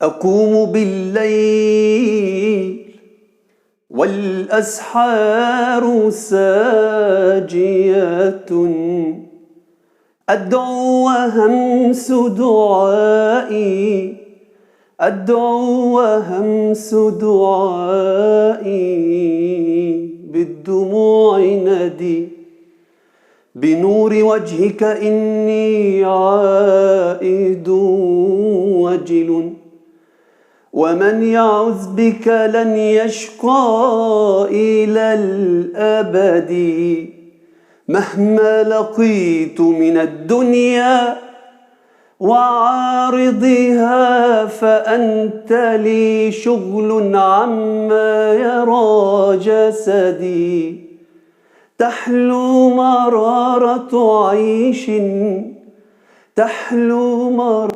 أقوم بالليل والأسحار ساجية، أدعو وهمس دعائي، أدعو وهمس دعائي بالدموع ندي. بنور وجهك إني عائد وجل، ومن يعز بك لن يشقى إلى الأبد. مهما لقيت من الدنيا وعارضها فأنت لي شغل عما يرى جسدي. تحلو مرارة عيش، تحلو مرارة